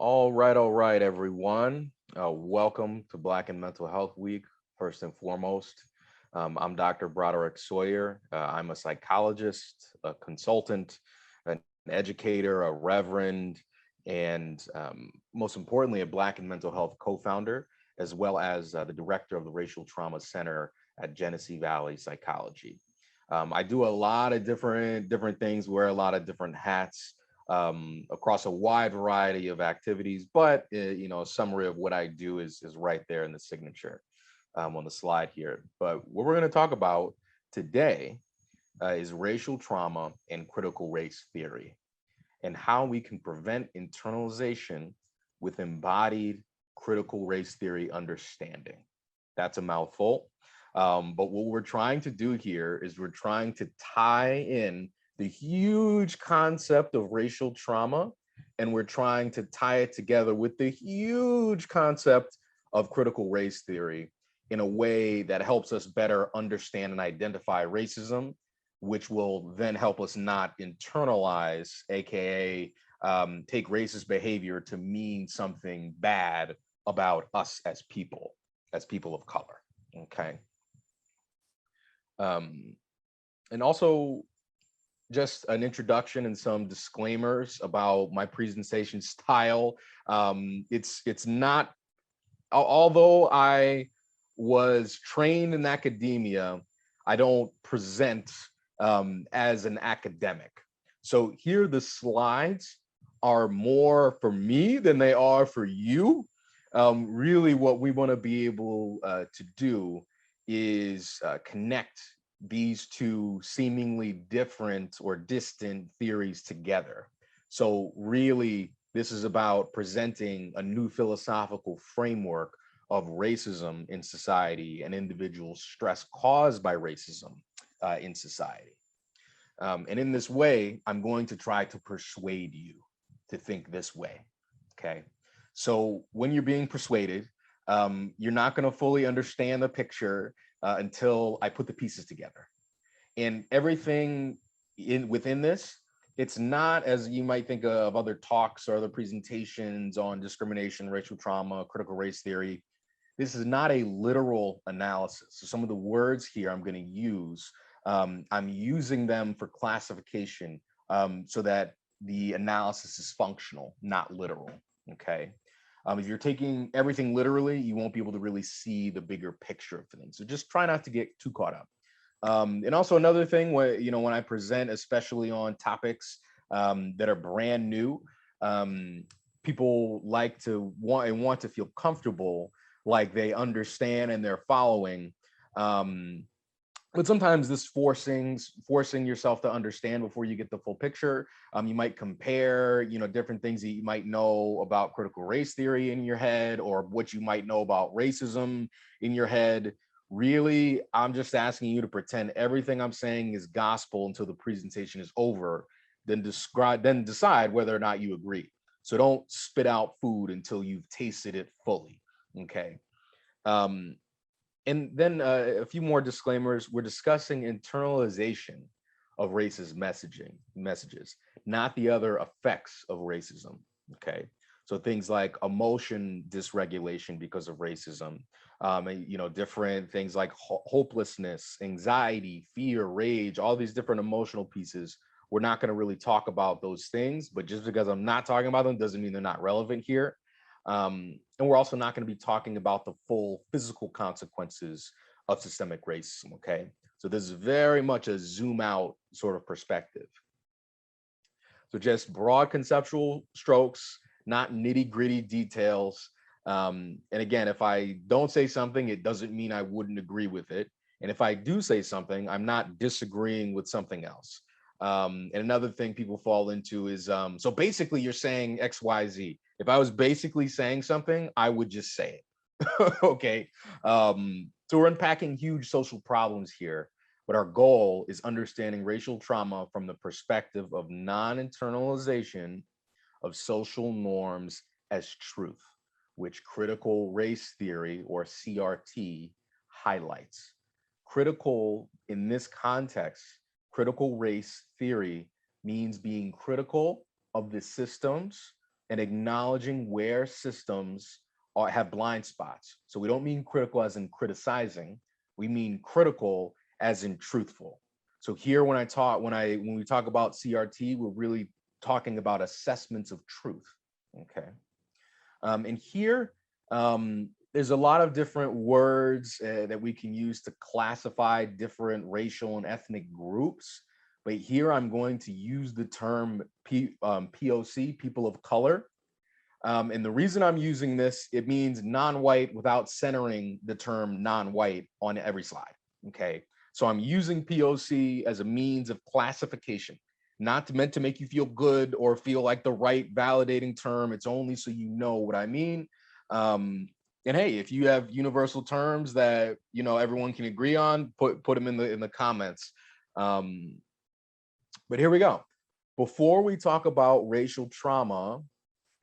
All right, everyone. Welcome to Black and Mental Health Week, first and foremost. I'm Dr. Broderick Sawyer. I'm a psychologist, a consultant, an educator, a reverend, and most importantly, a Black and Mental Health co-founder, as well as the director of the Racial Trauma Center at Genesee Valley Psychology. I do a lot of different things, wear a lot of different hats across a wide variety of activities, but a summary of what I do is right there in the signature on the slide here. But what we're going to talk about today is racial trauma and critical race theory, and how we can prevent internalization with embodied critical race theory understanding. That's a mouthful. But what we're trying to do here is we're trying to tie in the huge concept of racial trauma, and we're trying to tie it together with the huge concept of critical race theory in a way that helps us better understand and identify racism, which will then help us not internalize, aka take racist behavior to mean something bad about us as people of color. Okay. And also, just an introduction and some disclaimers about my presentation style. It's not, although I was trained in academia, I don't present as an academic. So here the slides are more for me than they are for you. Really what we want to be able to do is connect these two seemingly different or distant theories together. So really, this is about presenting a new philosophical framework of racism in society and individual stress caused by racism in society. And in this way, I'm going to try to persuade you to think this way, okay? So when you're being persuaded, you're not going to fully understand the picture until I put the pieces together. And everything within this, it's not as you might think of other talks or other presentations on discrimination, racial trauma, critical race theory. This is not a literal analysis. So some of the words here I'm going to use, I'm using them for classification so that the analysis is functional, not literal. Okay. If you're taking everything literally, you won't be able to really see the bigger picture of things. So just try not to get too caught up. And also another thing, when I present, especially on topics that are brand new, people like to want to feel comfortable, like they understand and they're following. But sometimes this forcing yourself to understand before you get the full picture. You might compare, different things that you might know about critical race theory in your head, or what you might know about racism in your head. Really, I'm just asking you to pretend everything I'm saying is gospel until the presentation is over, then decide whether or not you agree. So don't spit out food until you've tasted it fully. Okay. And then a few more disclaimers. We're discussing internalization of racist messages, not the other effects of racism. Okay. So things like emotion dysregulation because of racism, and, different things like hopelessness, anxiety, fear, rage, all these different emotional pieces. We're not going to really talk about those things, but just because I'm not talking about them doesn't mean they're not relevant here. And we're also not going to be talking about the full physical consequences of systemic racism. Okay. So this is very much a zoom out sort of perspective. So just broad conceptual strokes, not nitty gritty details. And again, if I don't say something, it doesn't mean I wouldn't agree with it. And if I do say something, I'm not disagreeing with something else. And another thing people fall into is, so basically you're saying X, Y, Z. If I was basically saying something, I would just say it. Okay. So we're unpacking huge social problems here, but our goal is understanding racial trauma from the perspective of non-internalization of social norms as truth, which critical race theory, or CRT, highlights. Critical in this context, critical race theory means being critical of the systems, and acknowledging where systems have blind spots. So we don't mean critical as in criticizing, we mean critical as in truthful. So here when we talk about CRT, we're really talking about assessments of truth. Okay. And here, there's a lot of different words that we can use to classify different racial and ethnic groups. But here I'm going to use the term POC, people of color. And the reason I'm using this, it means non-white without centering the term non-white on every slide. Okay. So I'm using POC as a means of classification, not meant to make you feel good or feel like the right validating term. It's only so you know what I mean. And hey, if you have universal terms that everyone can agree on, put them in the comments. But here we go. Before we talk about racial trauma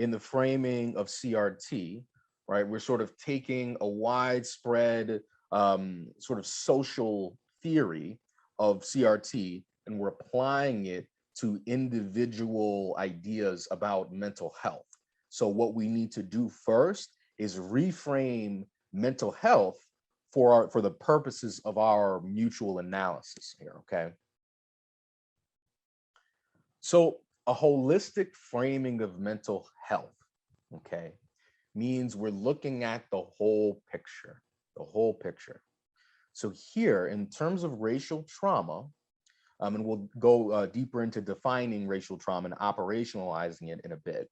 in the framing of CRT, right? We're sort of taking a widespread sort of social theory of CRT and we're applying it to individual ideas about mental health. So what we need to do first is reframe mental health for the purposes of our mutual analysis here, okay? So a holistic framing of mental health, okay, means we're looking at the whole picture, the whole picture. So here, in terms of racial trauma, and we'll go deeper into defining racial trauma and operationalizing it in a bit.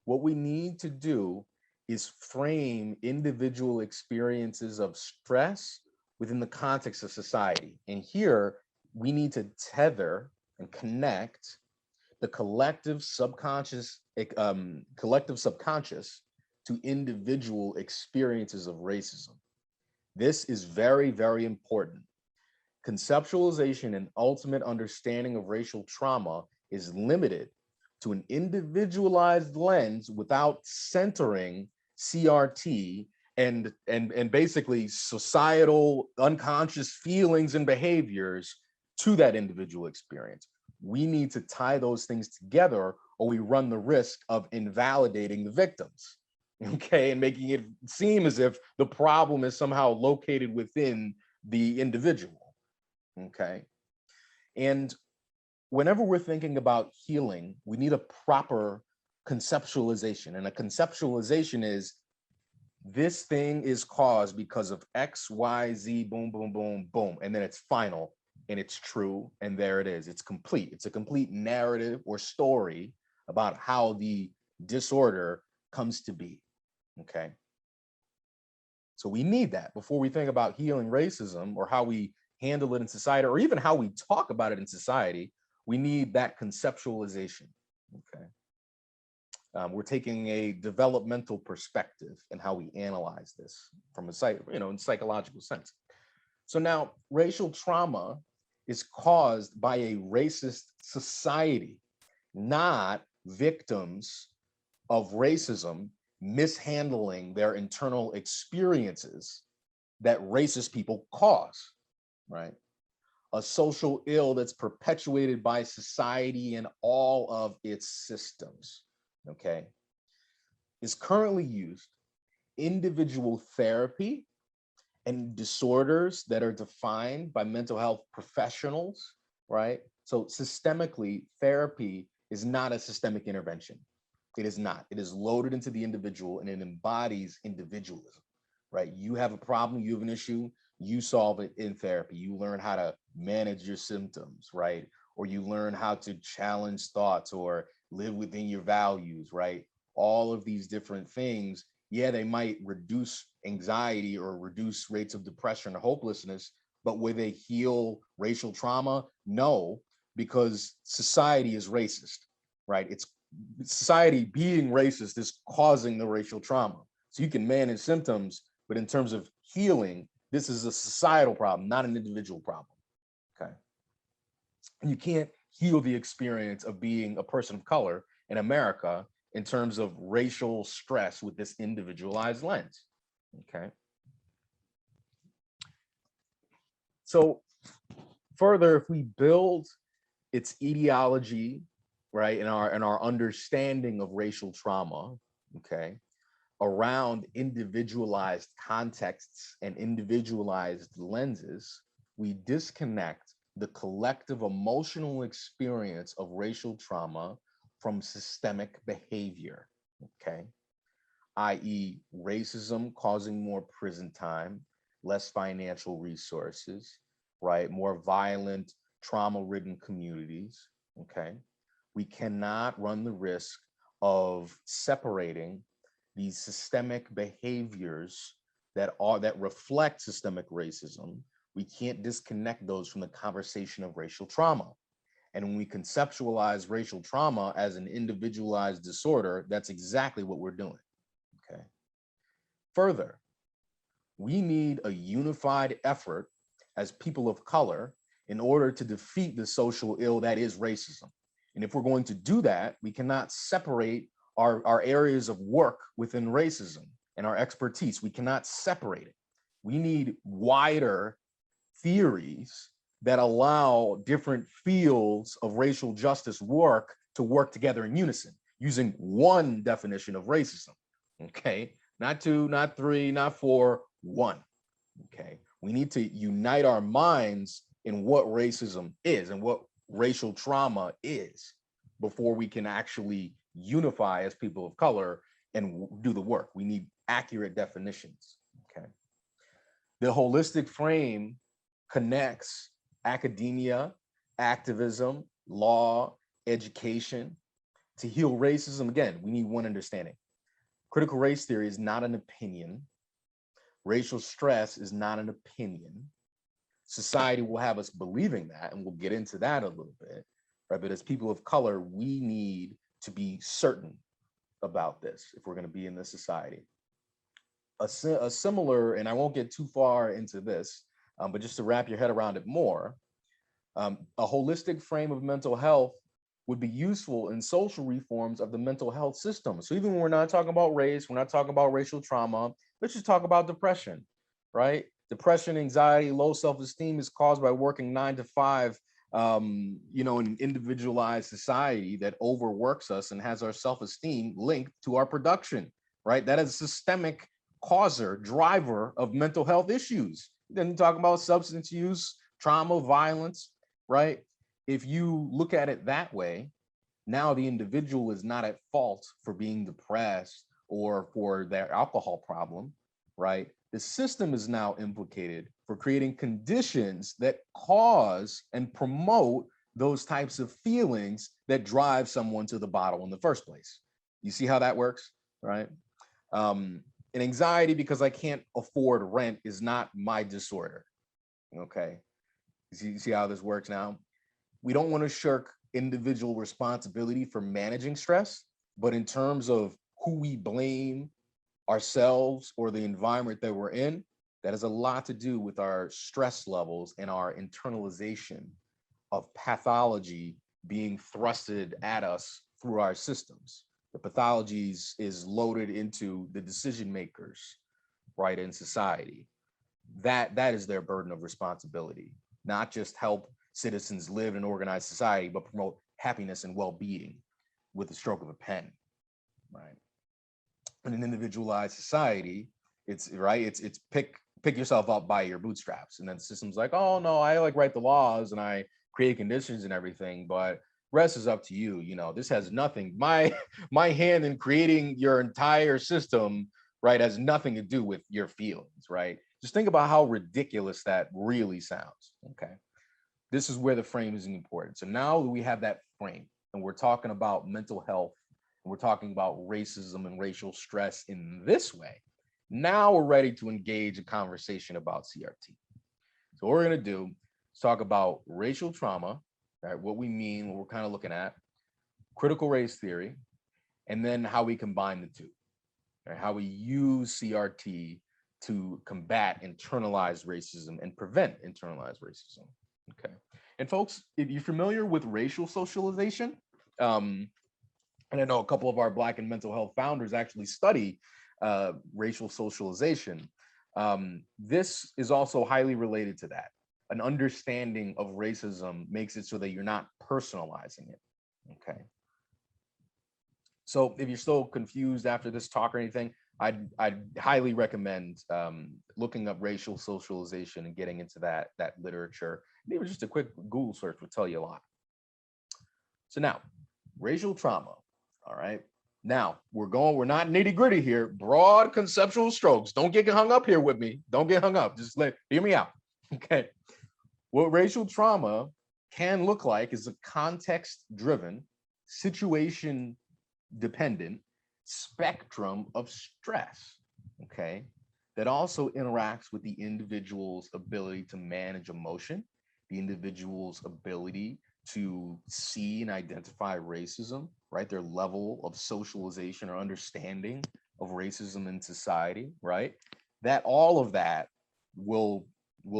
What we need to do is frame individual experiences of stress within the context of society. And here, we need to tether and connect the collective subconscious to individual experiences of racism. This is very, very important. Conceptualization and ultimate understanding of racial trauma is limited to an individualized lens without centering CRT and basically societal unconscious feelings and behaviors to that individual experience. We need to tie those things together or we run the risk of invalidating the victims, okay, and making it seem as if the problem is somehow located within the individual, okay? And whenever we're thinking about healing, we need a proper conceptualization. And a conceptualization is, this thing is caused because of X, Y, Z, boom, boom, boom, boom. And then it's final and it's true. And there it is. It's complete. It's a complete narrative or story about how the disorder comes to be. Okay. So we need that before we think about healing racism or how we handle it in society, or even how we talk about it in society. We need that conceptualization. Okay. We're taking a developmental perspective in how we analyze this from a in psychological sense. So now racial trauma is caused by a racist society, not victims of racism mishandling their internal experiences that racist people cause, right? A social ill that's perpetuated by society and all of its systems, okay, is currently used individual therapy and disorders that are defined by mental health professionals, right? So systemically, therapy is not a systemic intervention. It is not. It is loaded into the individual and it embodies individualism, right? You have a problem, you have an issue, you solve it in therapy. You learn how to manage your symptoms, right? Or you learn how to challenge thoughts or live within your values, right? All of these different things, yeah, they might reduce anxiety or reduce rates of depression or hopelessness, but will they heal racial trauma? No, because society is racist, right? It's society being racist is causing the racial trauma. So you can manage symptoms, but in terms of healing, this is a societal problem, not an individual problem, okay? And you can't heal the experience of being a person of color in America in terms of racial stress with this individualized lens, okay? So further, if we build its etiology right, in our understanding of racial trauma, okay, around individualized contexts and individualized lenses, we disconnect the collective emotional experience of racial trauma from systemic behavior, okay, i.e., racism causing more prison time, less financial resources, right, more violent, trauma-ridden communities, okay. We cannot run the risk of separating these systemic behaviors that reflect systemic racism. We can't disconnect those from the conversation of racial trauma. And when we conceptualize racial trauma as an individualized disorder, that's exactly what we're doing. Okay. Further, we need a unified effort as people of color in order to defeat the social ill that is racism. And if we're going to do that, we cannot separate our areas of work within racism and our expertise. We cannot separate it. We need wider theories that allow different fields of racial justice work to work together in unison using one definition of racism, okay? Not two, not three, not four, one, okay? We need to unite our minds in what racism is and what racial trauma is before we can actually unify as people of color and do the work. We need accurate definitions, okay? The holistic frame connects academia, activism, law, education. To heal racism, again, we need one understanding. Critical race theory is not an opinion. Racial stress is not an opinion. Society will have us believing that, and we'll get into that a little bit, right? But as people of color, we need to be certain about this if we're going to be in this society. A similar, and I won't get too far into this, but just to wrap your head around it more, a holistic frame of mental health would be useful in social reforms of the mental health system. So even when we're not talking about race, we're not talking about racial trauma, let's just talk about depression, right? Depression, anxiety, low self-esteem is caused by working 9 to 5, in an individualized society that overworks us and has our self-esteem linked to our production, right? That is a systemic causer, driver of mental health issues. Then talking about substance use, trauma, violence, right? If you look at it that way, now the individual is not at fault for being depressed or for their alcohol problem, right? The system is now implicated for creating conditions that cause and promote those types of feelings that drive someone to the bottle in the first place. You see how that works, right? And anxiety because I can't afford rent is not my disorder, okay? You see how this works now? We don't want to shirk individual responsibility for managing stress, but in terms of who we blame, ourselves or the environment that we're in, that has a lot to do with our stress levels and our internalization of pathology being thrusted at us through our systems. The pathologies is loaded into the decision makers, right, in society. That is their burden of responsibility, not just help citizens live in an organized society, but promote happiness and well-being with the stroke of a pen, right? In an individualized society, it's right, it's pick yourself up by your bootstraps, and then the system's like, oh no, I like write the laws and I create conditions and everything, but rest is up to you. You know, this has nothing, my hand in creating your entire system, right, has nothing to do with your feelings, right? Just think about how ridiculous that really sounds. Okay, this is where the frame is important. So now we have that frame and we're talking about mental health, and we're talking about racism and racial stress in this way. Now we're ready to engage a conversation about CRT. So what we're gonna do is talk about racial trauma, right? What we mean, what we're kind of looking at, critical race theory, and then how we combine the two, right? How we use CRT to combat internalized racism and prevent internalized racism. Okay. And folks, if you're familiar with racial socialization, and I know a couple of our Black and mental health founders actually study racial socialization. This is also highly related to that. An understanding of racism makes it so that you're not personalizing it, okay? So if you're still confused after this talk or anything, I'd highly recommend looking up racial socialization and getting into that literature. And even just a quick Google search will tell you a lot. So now, racial trauma. All right. Now we're not nitty gritty here. Broad conceptual strokes. Don't get hung up here with me. Don't get hung up. Just hear me out. Okay. What racial trauma can look like is a context-driven, situation-dependent spectrum of stress, okay, that also interacts with the individual's ability to manage emotion, the individual's ability to see and identify racism, right? Their level of socialization or understanding of racism in society, right? That all of that will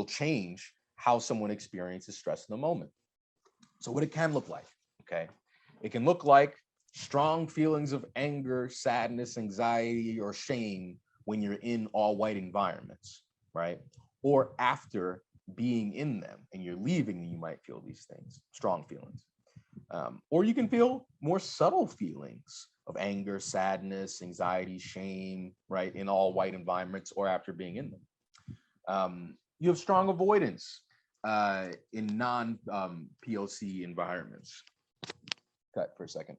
change how someone experiences stress in the moment. So what it can look like, okay? It can look like strong feelings of anger, sadness, anxiety, or shame when you're in all white environments, right? Or after being in them and you're leaving, you might feel these things, strong feelings. Or you can feel more subtle feelings of anger, sadness, anxiety, shame, right? In all white environments or after being in them. You have strong avoidance in non-POC environments. Cut for a second.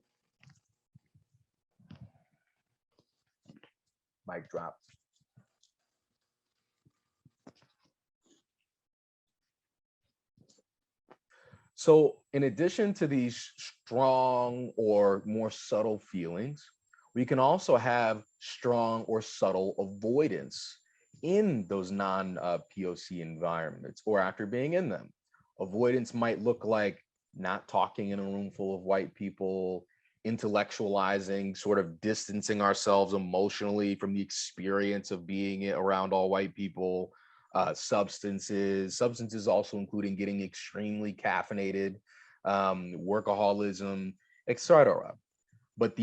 Mic drop. So in addition to these strong or more subtle feelings, we can also have strong or subtle avoidance in those non-POC environments or after being in them. Avoidance might look like not talking in a room full of white people, intellectualizing, sort of distancing ourselves emotionally from the experience of being around all white people, substances also including getting extremely caffeinated, workaholism, etc. But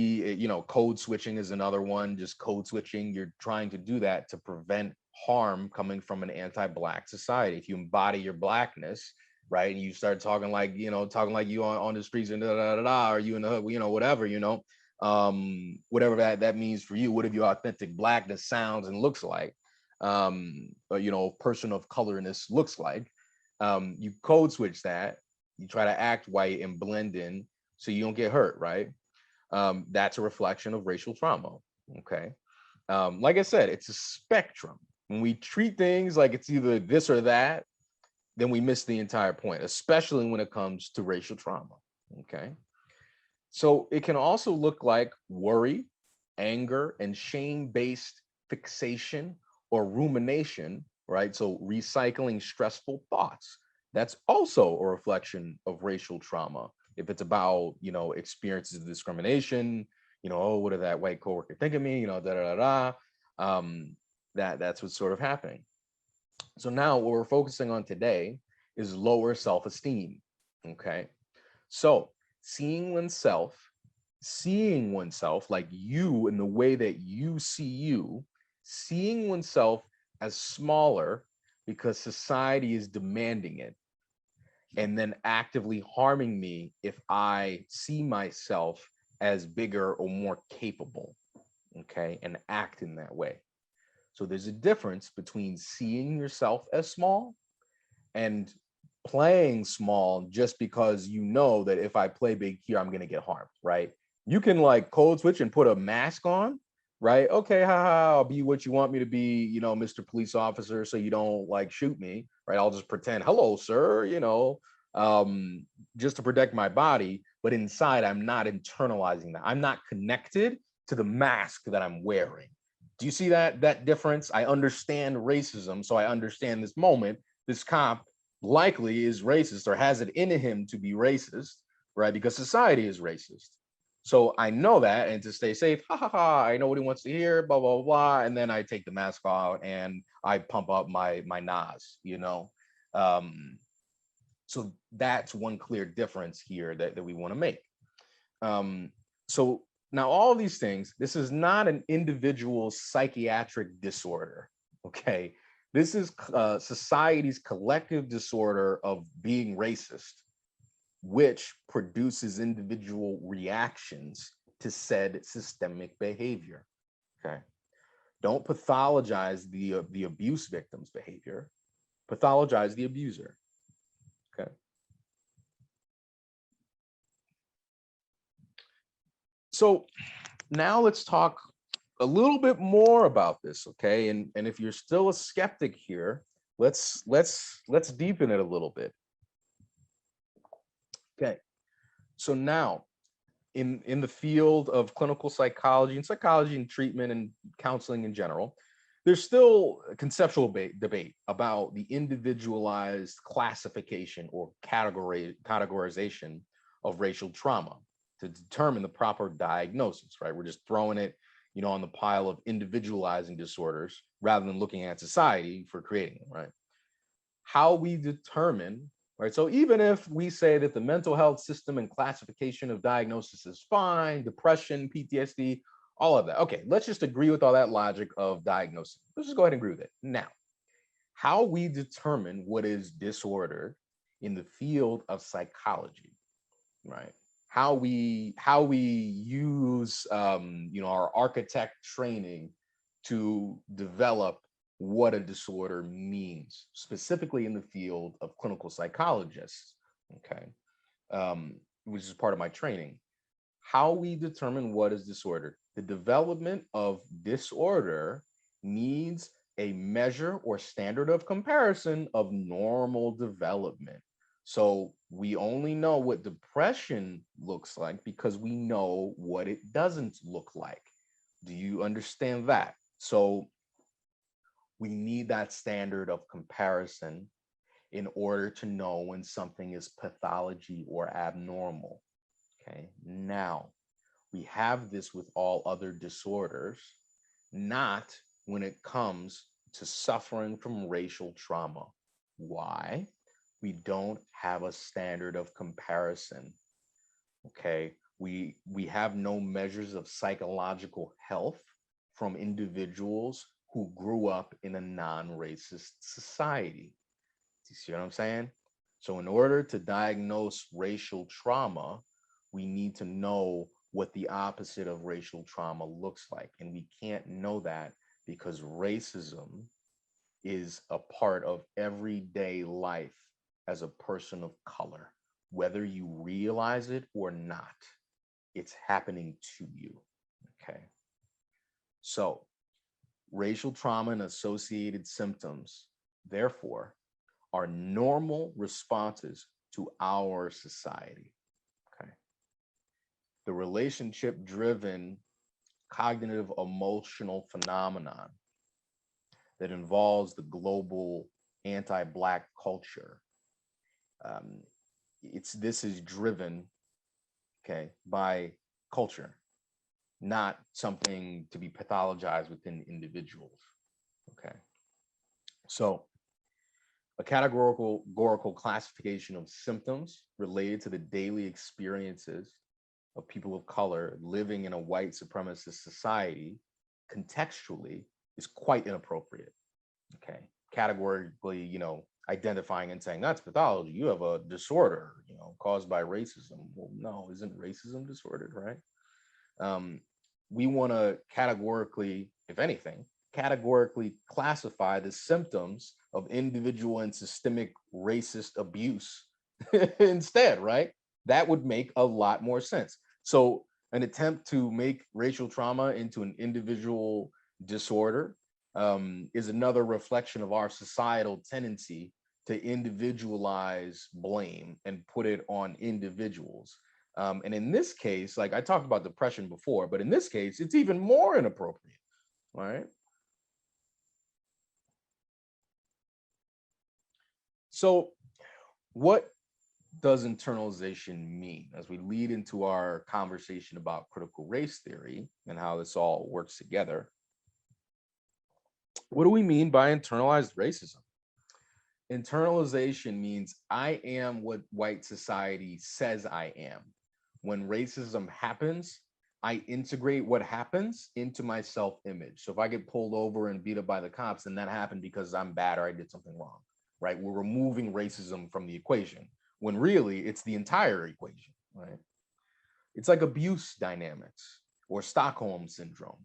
code switching is another one. Just code switching, you're trying to do that to prevent harm coming from an anti-Black society. If you embody your Blackness, right, and you start talking like you on the streets and or you in the hood, whatever, whatever that means for you, whatever your authentic Blackness sounds and looks like, person of colorness looks like, you code switch that, you try to act white and blend in so you don't get hurt, right? That's a reflection of racial trauma, okay? Like I said, it's a spectrum. When we treat things like it's either this or that, then we miss the entire point, especially when it comes to racial trauma, okay? So it can also look like worry, anger, and shame-based fixation or rumination, right? So recycling stressful thoughts. That's also a reflection of racial trauma. If it's about, experiences of discrimination, oh, what did that white coworker think of me, that's what's sort of happening. So now what we're focusing on today is lower self-esteem, okay? So seeing oneself like you in the way that you see you, seeing oneself as smaller because society is demanding it, and then actively harming me if I see myself as bigger or more capable, okay, and act in that way. So there's a difference between seeing yourself as small and playing small just because you know that if I play big here, I'm going to get harmed, right? You can like code switch and put a mask on, right? Okay, haha, I'll be what you want me to be, Mr. Police Officer, so you don't like shoot me, right? I'll just pretend, hello, sir, just to protect my body. But inside, I'm not internalizing that. I'm not connected to the mask that I'm wearing. Do you see that difference? I understand racism, so I understand this moment. This cop likely is racist or has it in him to be racist, right? Because society is racist. So I know that, and to stay safe, ha ha ha, I know what he wants to hear, blah, blah, blah. And then I take the mask off and I pump up my Nas, So that's one clear difference here that we want to make. So now all these things, this is not an individual psychiatric disorder, okay? This is society's collective disorder of being racist, which produces individual reactions to said systemic behavior. Okay. Don't pathologize the abuse victim's behavior. Pathologize the abuser. Okay. So now let's talk a little bit more about this, okay? And if you're still a skeptic here, let's deepen it a little bit. Okay. So now in the field of clinical psychology and treatment and counseling in general, there's still a conceptual debate about the individualized classification or categorization of racial trauma to determine the proper diagnosis, right? We're just throwing it, on the pile of individualizing disorders rather than looking at society for creating them, right? How we determine, right? So even if we say that the mental health system and classification of diagnosis is fine, depression, PTSD, all of that. Okay, let's just agree with all that logic of diagnosis. Let's just go ahead and agree with it. Now, how we determine what is disorder in the field of psychology, right? How we use our architect training to develop what a disorder means, specifically in the field of clinical psychologists, okay, which is part of my training. How we determine what is disorder. The development of disorder needs a measure or standard of comparison of normal development. So we only know what depression looks like because we know what it doesn't look like. Do you understand that? So we need that standard of comparison in order to know when something is pathology or abnormal. Okay, now we have this with all other disorders, not when it comes to suffering from racial trauma. Why? We don't have a standard of comparison. Okay, we have no measures of psychological health from individuals who grew up in a non-racist society. Do you see what I'm saying? So in order to diagnose racial trauma, we need to know what the opposite of racial trauma looks like. And we can't know that because racism is a part of everyday life as a person of color, whether you realize it or not, it's happening to you, okay? So racial trauma and associated symptoms, therefore, are normal responses to our society, okay? The relationship-driven cognitive emotional phenomenon that involves the global anti-Black culture. This is driven, okay, by culture, not something to be pathologized within individuals, okay? So a categorical classification of symptoms related to the daily experiences of people of color living in a white supremacist society contextually is quite inappropriate, okay? Categorically, identifying and saying that's pathology, you have a disorder, caused by racism. Well, no, isn't racism disordered, right? We want to categorically, if anything, categorically classify the symptoms of individual and systemic racist abuse instead, right? That would make a lot more sense. So an attempt to make racial trauma into an individual disorder is another reflection of our societal tendency to individualize blame and put it on individuals. And in this case, like I talked about depression before, but in this case, it's even more inappropriate, right? So what does internalization mean as we lead into our conversation about critical race theory and how this all works together? What do we mean by internalized racism? Internalization means I am what white society says I am. When racism happens, I integrate what happens into my self-image. So if I get pulled over and beat up by the cops, then that happened because I'm bad or I did something wrong, right? We're removing racism from the equation when really it's the entire equation, right? It's like abuse dynamics or Stockholm syndrome.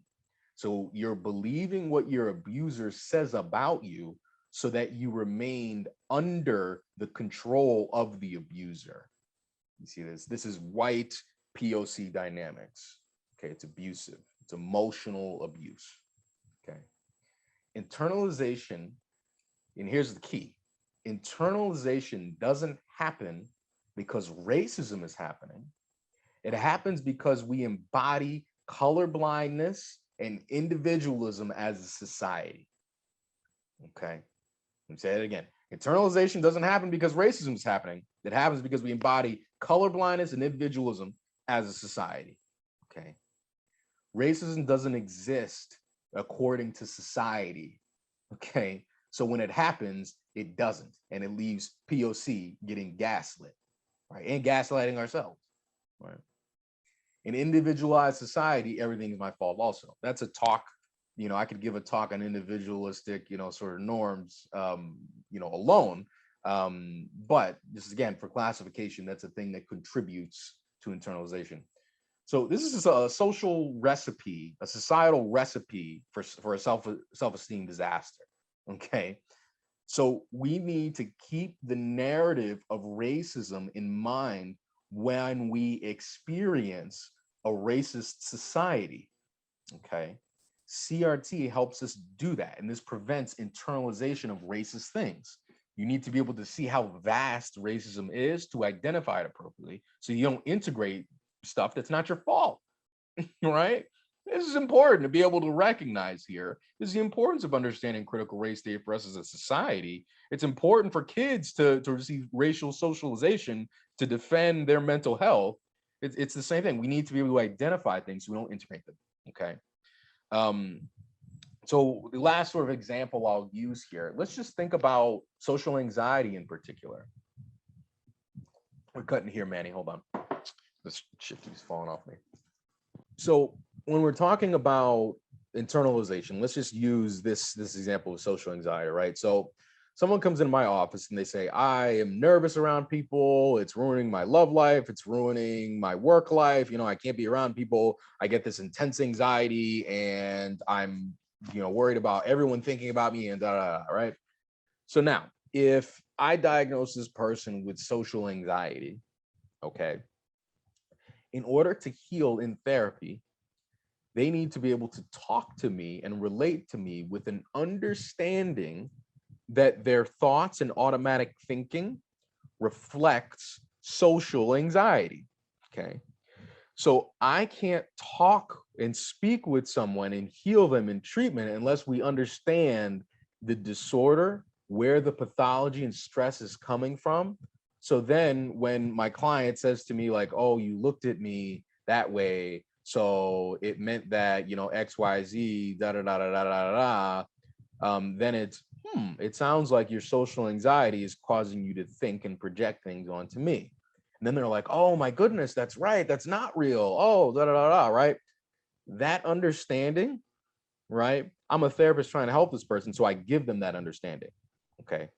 So you're believing what your abuser says about you so that you remained under the control of the abuser. You see this? This is white POC dynamics. Okay, it's abusive. It's emotional abuse. Okay. Internalization, and here's the key. Internalization doesn't happen because racism is happening. It happens because we embody colorblindness and individualism as a society. Okay. Let me say it again. Internalization doesn't happen because racism is happening. It happens because we embody colorblindness and individualism as a society. Okay. Racism doesn't exist according to society. Okay. So when it happens, it doesn't. And it leaves POC getting gaslit, right? And gaslighting ourselves, right? In individualized society, everything is my fault also. That's a talk, I could give a talk on individualistic, sort of norms, alone. But this is, again, for classification, that's a thing that contributes to internalization. So this is a social recipe, a societal recipe for a self-esteem disaster, okay? So we need to keep the narrative of racism in mind when we experience a racist society, okay? CRT helps us do that, and this prevents internalization of racist things. You need to be able to see how vast racism is to identify it appropriately, so you don't integrate stuff that's not your fault, right? This is important to be able to recognize here. This is the importance of understanding critical race theory for us as a society. It's important for kids to receive racial socialization to defend their mental health. It's the same thing. We need to be able to identify things so we don't integrate them, okay? So the last sort of example I'll use here, let's just think about social anxiety in particular. We're cutting here, Manny, hold on. This shit keeps falling off me. So when we're talking about internalization, let's just use this example of social anxiety, right? So someone comes into my office and they say, I am nervous around people. It's ruining my love life. It's ruining my work life. I can't be around people. I get this intense anxiety and I'm, worried about everyone thinking about me and right? So now, if I diagnose this person with social anxiety, okay, in order to heal in therapy, they need to be able to talk to me and relate to me with an understanding that their thoughts and automatic thinking reflects social anxiety, okay? So I can't talk and speak with someone and heal them in treatment unless we understand the disorder, where the pathology and stress is coming from. So then when my client says to me like, oh, you looked at me that way, so it meant that, XYZ, da da da da da da da, then it's, it sounds like your social anxiety is causing you to think and project things onto me. And then they're like, oh my goodness, that's right. That's not real. Oh, da da da da, right? That understanding, right? I'm a therapist trying to help this person, so I give them that understanding, okay?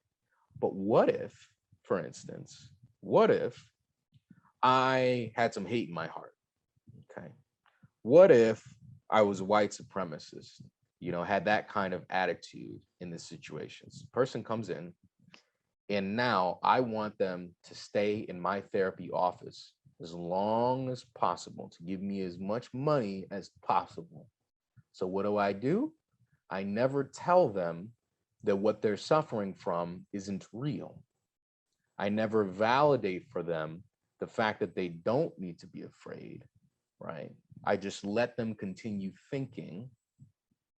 But what if, for instance, what if I had some hate in my heart, okay? What if I was a white supremacist, had that kind of attitude in this situation? So person comes in, and now I want them to stay in my therapy office as long as possible, to give me as much money as possible. So what do? I never tell them that what they're suffering from isn't real. I never validate for them the fact that they don't need to be afraid, right? I just let them continue thinking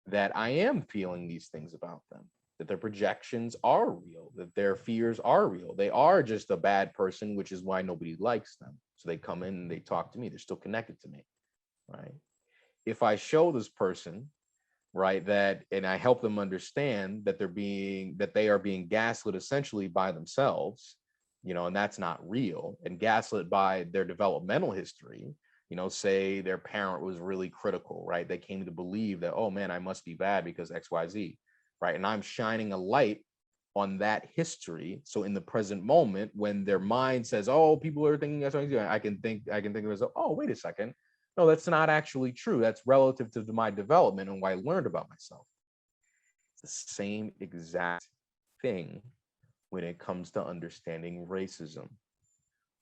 that I am feeling these things about them, that their projections are real, that their fears are real. They are just a bad person, which is why nobody likes them. So they come in and they talk to me. They're still connected to me, right? If I show this person, right, that, and I help them understand that they are being gaslit essentially by themselves, and that's not real, and gaslit by their developmental history, say their parent was really critical, right? They came to believe that, oh man, I must be bad because XYZ, right? And I'm shining a light on that history. So in the present moment, when their mind says, "Oh, people are thinking that's what I'm doing," I can think of myself, "Oh, wait a second. No, that's not actually true. That's relative to my development and what I learned about myself." It's the same exact thing when it comes to understanding racism.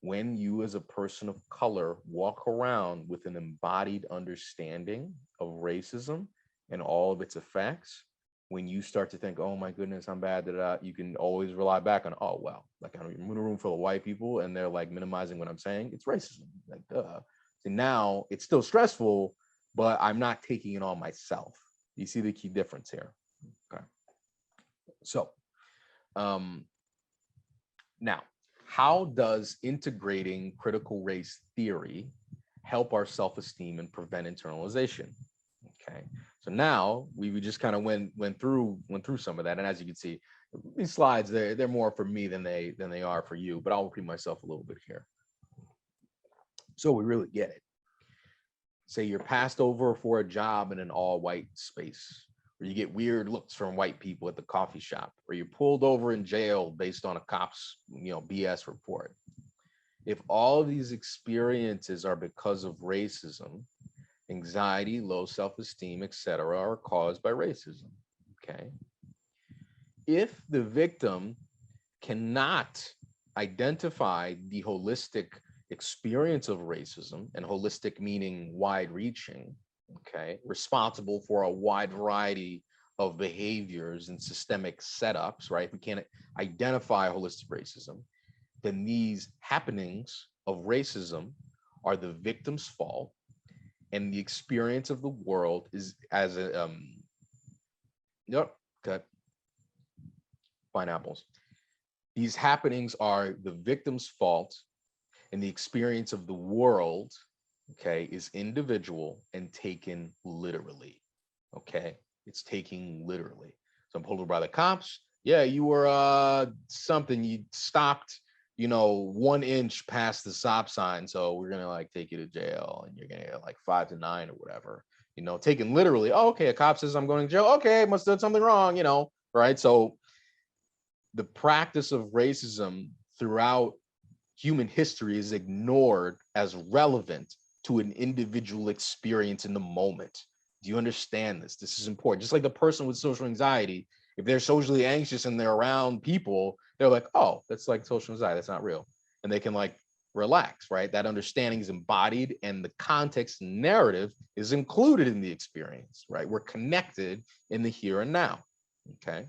When you, as a person of color, walk around with an embodied understanding of racism and all of its effects, when you start to think, "Oh my goodness, I'm bad," that you can always rely back on, "Oh well, like I'm in a room full of white people and they're like minimizing what I'm saying. It's racism." Like, duh. So now it's still stressful, but I'm not taking it on myself. You see the key difference here. Okay. So, um, now, how does integrating critical race theory help our self-esteem and prevent internalization? Okay, so now we just kind of went through some of that, and as you can see, these slides they're more for me than they are for you, but I'll repeat myself a little bit here so we really get it. Say you're passed over for a job in an all-white space, or you get weird looks from white people at the coffee shop, or you're pulled over in jail based on a cop's BS report. If all of these experiences are because of racism, anxiety, low self-esteem, etc., are caused by racism. Okay. If the victim cannot identify the holistic experience of racism, and holistic meaning wide-reaching, okay, responsible for a wide variety of behaviors and systemic setups, right? If we can't identify holistic racism, then these happenings of racism are the victim's fault, and the experience of the world is as a yep, okay, pineapples. These happenings are the victim's fault, and the experience of the world, okay, is individual and taken literally. Okay, it's taken literally. So I'm pulled over by the cops. Yeah, you were something. You stopped, 1 inch past the stop sign. So we're gonna like take you to jail, and you're gonna get like 5 to 9 or whatever. Taken literally. Oh, okay, a cop says I'm going to jail. Okay, must have done something wrong. Right? So the practice of racism throughout human history is ignored as relevant to an individual experience in the moment. Do you understand this? This is important. Just like the person with social anxiety, if they're socially anxious and they're around people, they're like, "Oh, that's like social anxiety. That's not real." And they can like relax, right? That understanding is embodied, and the context narrative is included in the experience, right? We're connected in the here and now. Okay.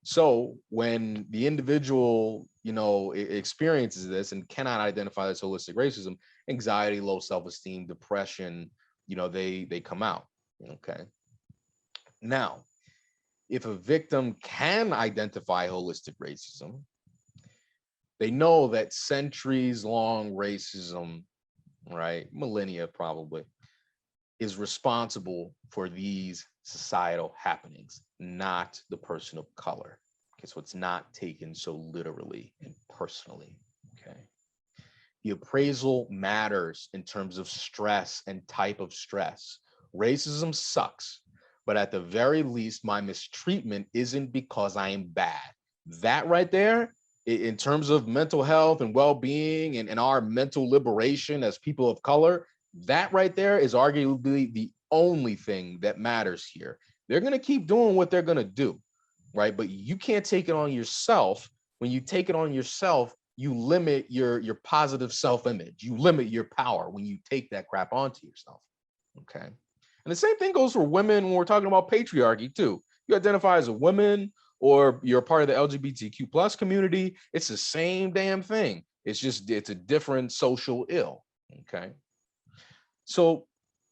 So when the individual, experiences this and cannot identify this holistic racism, anxiety, low self-esteem, depression, they come out. Okay. Now, if a victim can identify holistic racism, they know that centuries-long racism, right, millennia probably, is responsible for these societal happenings, not the person of color. Okay, so it's not taken so literally and personally. Okay. The appraisal matters in terms of stress and type of stress. Racism sucks, but at the very least, my mistreatment isn't because I am bad. That right there, in terms of mental health and well-being and our mental liberation as people of color, that right there is arguably the only thing that matters here. They're going to keep doing what they're going to do, right? But you can't take it on yourself. When you take it on yourself, you limit your positive self-image. You limit your power when you take that crap onto yourself. Okay. And the same thing goes for women when we're talking about patriarchy too. You identify as a woman or you're part of the LGBTQ plus community, it's the same damn thing. It's a different social ill. Okay. So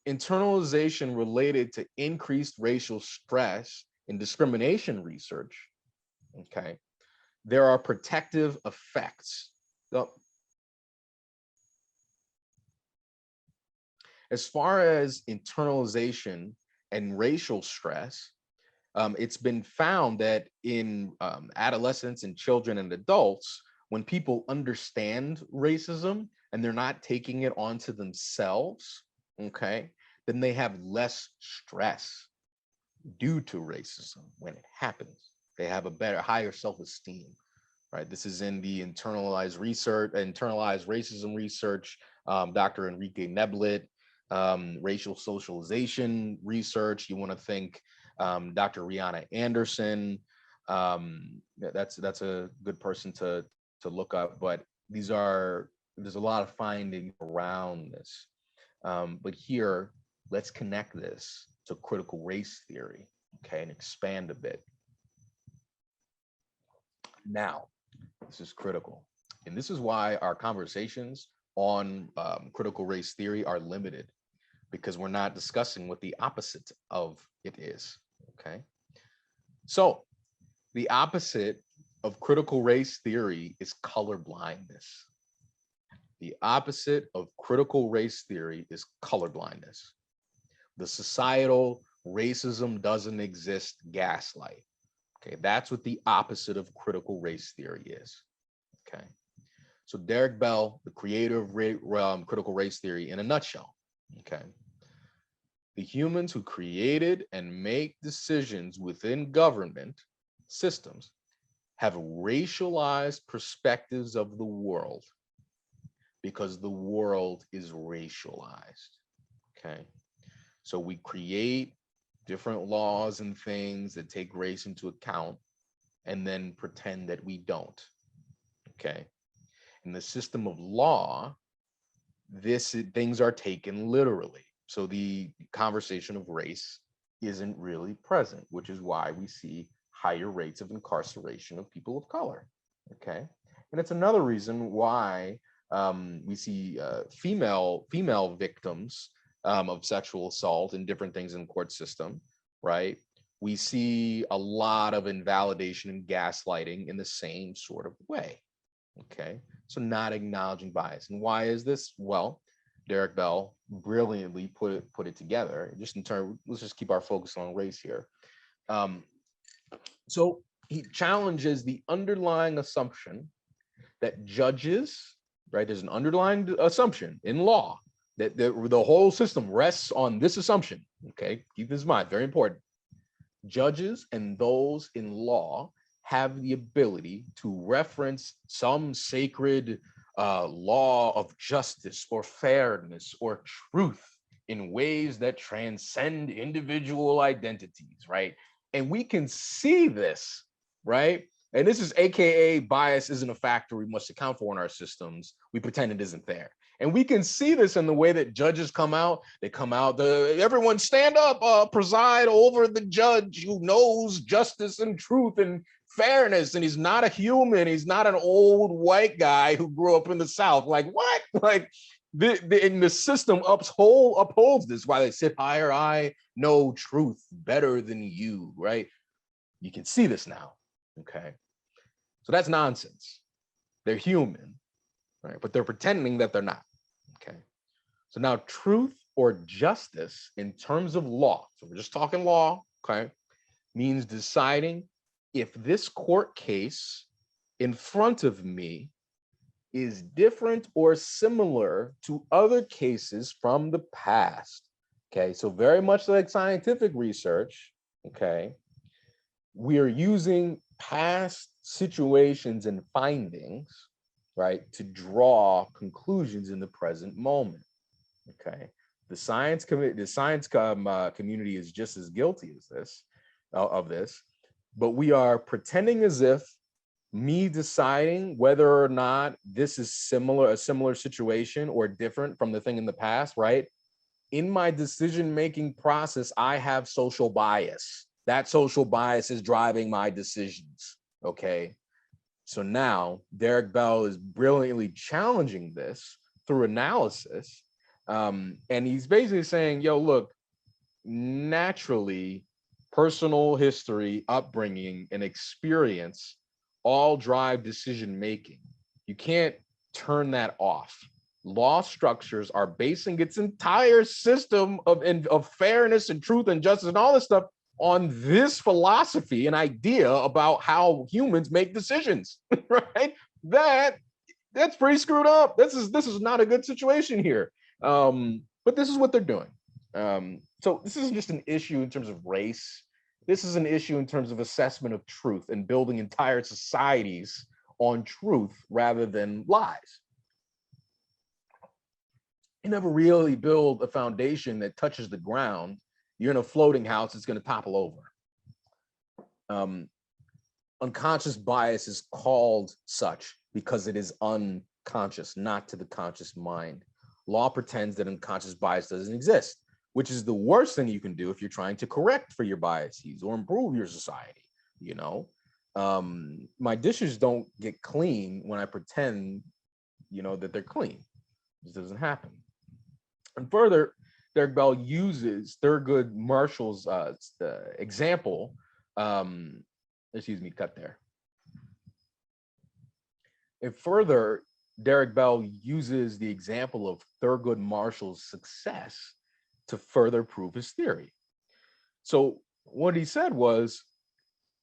internalization related to increased racial stress in discrimination research, okay, there are protective effects. So, as far as internalization and racial stress, it's been found that in adolescents and children and adults, when people understand racism and they're not taking it onto themselves, okay, then they have less stress due to racism when it happens. They have a better, higher self-esteem, right? This is in the internalized research, internalized racism research, Dr. Enrique Neblet, racial socialization research. You want to think Dr. Rihanna Anderson. That's a good person to look up. But there's a lot of findings around this. But here, let's connect this to critical race theory, okay, and expand a bit. Now, this is critical. And this is why our conversations on critical race theory are limited, because we're not discussing what the opposite of it is, okay? So the opposite of critical race theory is color blindness. The opposite of critical race theory is color blindness. The societal racism doesn't exist gaslight. Okay, that's what the opposite of critical race theory is. Okay, so Derek Bell, the creator of critical race theory, in a nutshell. Okay, the humans who created and make decisions within government systems have racialized perspectives of the world because the world is racialized. Okay, so we create different laws and things that take race into account and then pretend that we don't. Okay, in the system of law, things are taken literally. So the conversation of race isn't really present, which is why we see higher rates of incarceration of people of color. Okay, and it's another reason why we see female victims of sexual assault and different things in the court system, right? We see a lot of invalidation and gaslighting in the same sort of way. Okay, so not acknowledging bias. And why is this? Well, Derek Bell brilliantly put it together. Just in terms, let's just keep our focus on race here. So he challenges the underlying assumption that judges, right? There's an underlying assumption in law that the whole system rests on this assumption. Okay, keep this in mind, very important. Judges and those in law have the ability to reference some sacred law of justice or fairness or truth in ways that transcend individual identities, right? And we can see this, right? And this is AKA bias isn't a factor we must account for in our systems. We pretend it isn't there. And we can see this in the way that judges come out. They come out, everyone stand up, preside over the judge who knows justice and truth and fairness. And he's not a human. He's not an old white guy who grew up in the South. Like, what? Like, the system upholds this. Why they sit higher, I know truth better than you, right? You can see this now, okay? So that's nonsense. They're human, right? But they're pretending that they're not, okay? So now truth or justice in terms of law, so we're just talking law, okay, means deciding if this court case in front of me is different or similar to other cases from the past, okay? So very much like scientific research, okay, we are using past situations and findings, right, to draw conclusions in the present moment, okay? The science community is just as guilty as this, of this, but we are pretending as if me deciding whether or not this is a similar situation or different from the thing in the past, right? In my decision-making process, I have social bias. That social bias is driving my decisions, okay? So now Derek Bell is brilliantly challenging this through analysis. And he's basically saying, yo, look, naturally, personal history, upbringing, and experience all drive decision-making. You can't turn that off. Law structures are basing its entire system of fairness and truth and justice and all this stuff on this philosophy and idea about how humans make decisions, right? That's pretty screwed up. This is not a good situation here. But this is what they're doing. So this isn't just an issue in terms of race. This is an issue in terms of assessment of truth and building entire societies on truth rather than lies. You never really build a foundation that touches the ground. You're in a floating house, it's going to topple over. Unconscious bias is called such because it is unconscious, not to the conscious mind. Law pretends that unconscious bias doesn't exist, which is the worst thing you can do if you're trying to correct for your biases or improve your society. You know, my dishes don't get clean when I pretend, that they're clean. This doesn't happen. And further, Derek Bell uses Thurgood Marshall's example. Excuse me, cut there. And further, Derek Bell uses the example of Thurgood Marshall's success to further prove his theory. So what he said was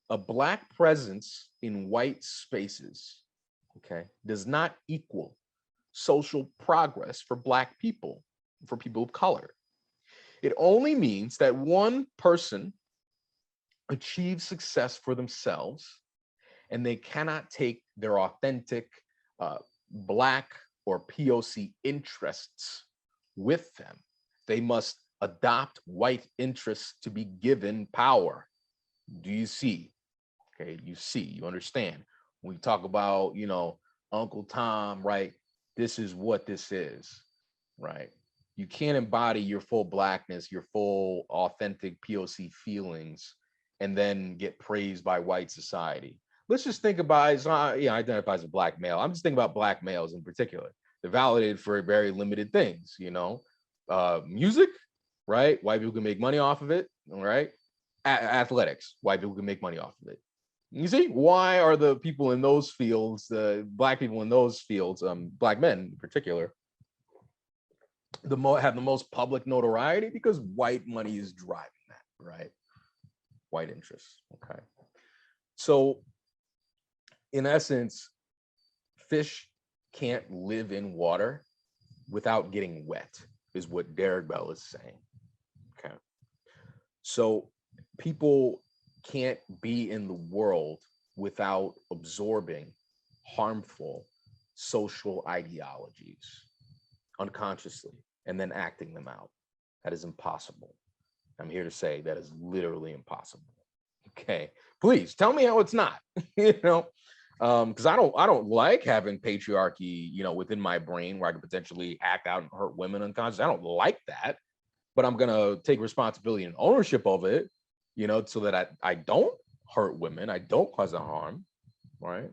a Black presence in white spaces, okay, does not equal social progress for Black people, for people of color. It only means that one person achieves success for themselves and they cannot take their authentic Black or POC interests with them. They must adopt white interests to be given power. Do you see? Okay, you understand. When we talk about, Uncle Tom, right? This is what this is, right? You can't embody your full Blackness, your full authentic POC feelings, and then get praised by white society. Let's just think about it. Identify as a Black male. I'm just thinking about Black males in particular. They're validated for very limited things, music, right? White people can make money off of it, all right? Athletics, white people can make money off of it. You see, why are the people in those fields, the Black people in those fields, Black men in particular, have the most public notoriety? Because white money is driving that, right? White interests, okay? So in essence, fish can't live in water without getting wet, is what Derek Bell is saying, okay? So people can't be in the world without absorbing harmful social ideologies unconsciously and then acting them out. That is impossible. I'm here to say that is literally impossible. Okay, please tell me how it's not. Because I don't like having patriarchy, within my brain where I could potentially act out and hurt women unconsciously. I don't like that, but I'm gonna take responsibility and ownership of it, so that I don't hurt women, I don't cause them harm, right?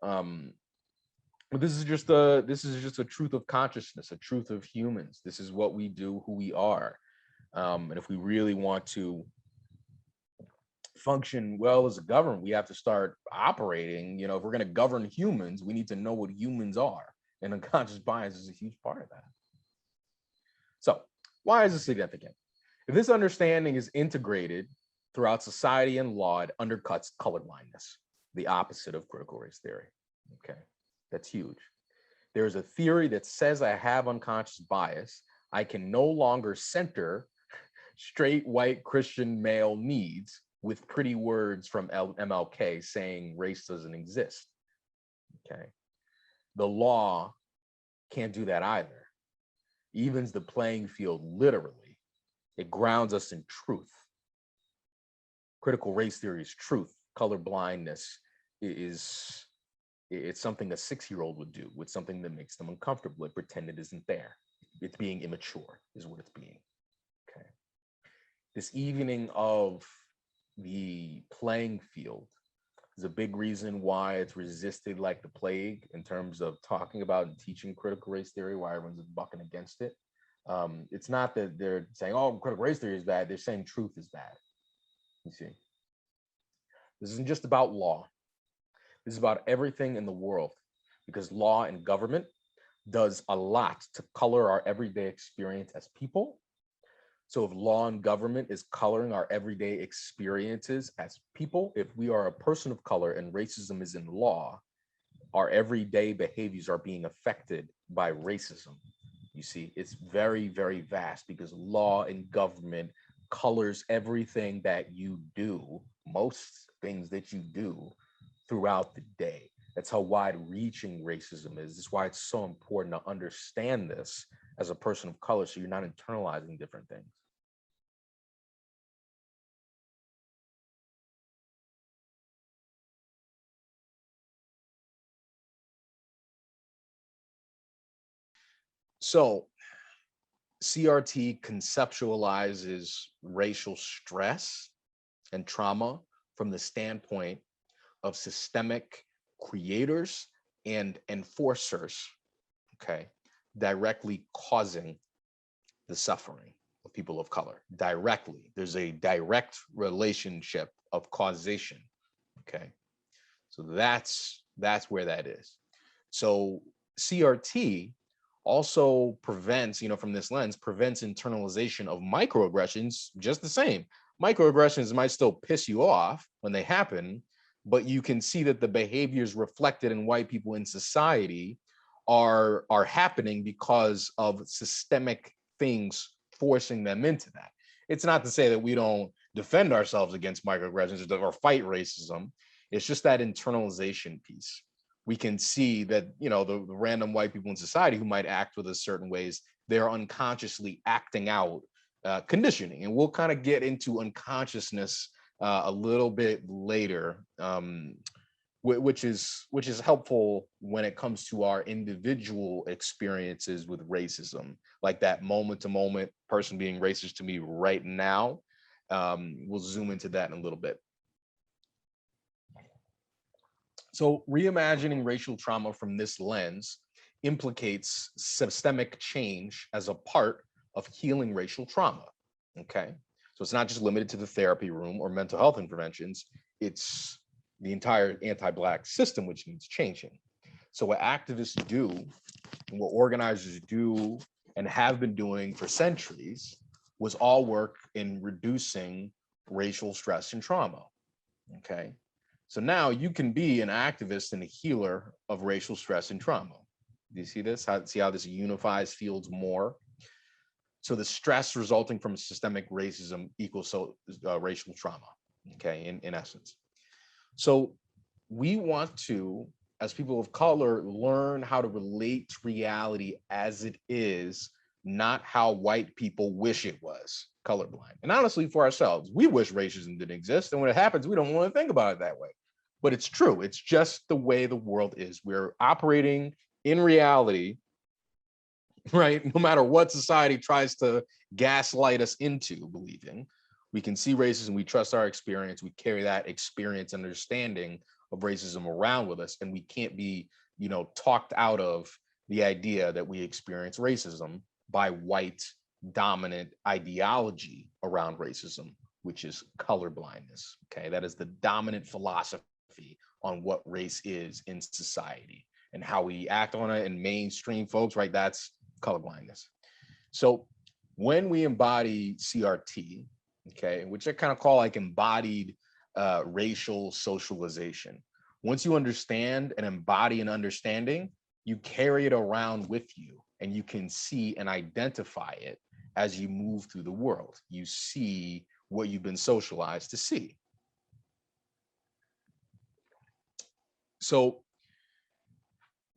But this is just a truth of consciousness, a truth of humans. This is what we do, who we are. And if we really want to function well as a government, we have to start operating. If we're going to govern humans, we need to know what humans are. And unconscious bias is a huge part of that. So why is this significant? If this understanding is integrated throughout society and law, it undercuts colorblindness, the opposite of critical race theory. Okay, that's huge. There's a theory that says I have unconscious bias. I can no longer center straight white Christian male needs with pretty words from MLK saying race doesn't exist. Okay, the law can't do that either. Evens the playing field literally. It grounds us in truth. Critical race theory is truth. Color blindness it's something a 6-year-old would do with something that makes them uncomfortable and pretend it isn't there. It's being immature is what it's being. Okay. This evening of the playing field is a big reason why it's resisted like the plague in terms of talking about and teaching critical race theory, why everyone's bucking against it. It's not that they're saying, oh, critical race theory is bad. They're saying truth is bad. You see, this isn't just about law. This is about everything in the world, because law and government does a lot to color our everyday experience as people. So if law and government is coloring our everyday experiences as people, if we are a person of color and racism is in law, our everyday behaviors are being affected by racism. You see, it's very, very vast because law and government colors everything that you do, most things that you do throughout the day. That's how wide-reaching racism is. That's why it's so important to understand this as a person of color, so you're not internalizing different things. So CRT conceptualizes racial stress and trauma from the standpoint of systemic creators and enforcers, okay, directly causing the suffering of people of color. Directly, there's a direct relationship of causation, okay? So that's where that is. So CRT also prevents, from this lens, prevents internalization of microaggressions just the same. Microaggressions might still piss you off when they happen, but you can see that the behaviors reflected in white people in society are happening because of systemic things forcing them into that. It's not to say that we don't defend ourselves against microaggressions or fight racism. It's just that internalization piece. We can see that, the random white people in society who might act with a certain ways, they're unconsciously acting out conditioning. And we'll kind of get into unconsciousness a little bit later, which is helpful when it comes to our individual experiences with racism, like that moment to moment person being racist to me right now. We'll zoom into that in a little bit. So reimagining racial trauma from this lens implicates systemic change as a part of healing racial trauma, okay? So it's not just limited to the therapy room or mental health interventions, it's the entire anti-Black system which needs changing. So what activists do, and what organizers do and have been doing for centuries was all work in reducing racial stress and trauma, okay? So now you can be an activist and a healer of racial stress and trauma. Do you see this? See how this unifies fields more? So the stress resulting from systemic racism equals racial trauma, okay, in essence. So we want to, as people of color, learn how to relate to reality as it is, not how white people wish it was, colorblind. And honestly, for ourselves, we wish racism didn't exist. And when it happens, we don't want to think about it that way. But it's true. It's just the way the world is. We're operating in reality, right? No matter what society tries to gaslight us into believing, we can see racism, we trust our experience, we carry that experience and understanding of racism around with us, and we can't be, talked out of the idea that we experience racism by white dominant ideology around racism, which is color blindness. Okay, that is the dominant philosophy on what race is in society and how we act on it. And mainstream folks, right, that's colorblindness. So when we embody CRT, okay, which I kind of call like embodied racial socialization, once you understand and embody an understanding, you carry it around with you and you can see and identify it as you move through the world. You see what you've been socialized to see. So